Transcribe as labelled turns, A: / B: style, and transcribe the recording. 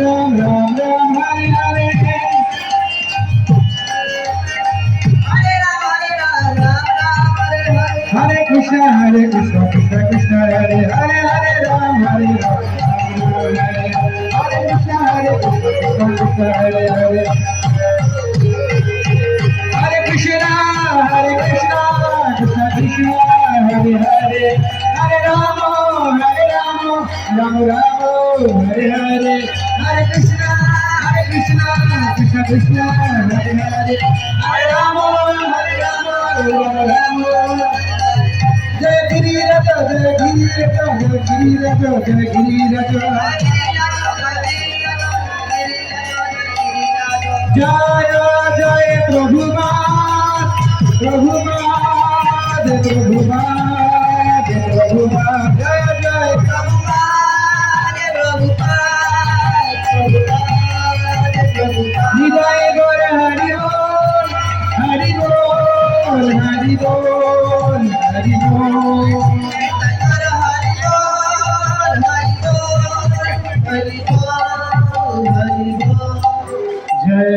A: Ram Ram Ram Hare Hare Hare Krishna Krishna Krishna Hare Hare Hare Ram Hare Ram Hare Krishna Krishna Krishna Hare Hare Hare Krishna Krishna Krishna Hare Hare Hare Rama Rama Rama Hare Hare Hare Krishna Krishna Krishna Hare Hare Hare Rama Rama Rama Jai Giri Raja Jai Giri Raja Jai Giri Raja Jai Giri Raja Jaya Jaya Prabhupada Prabhupada Prabhupada Prabhupada Jaya Jaya Prabhupada Prabhupada Prabhupada Nidai Gora Hari Bol Hari Bol Hari Bol Hari Bol Hari Bol Hari Bol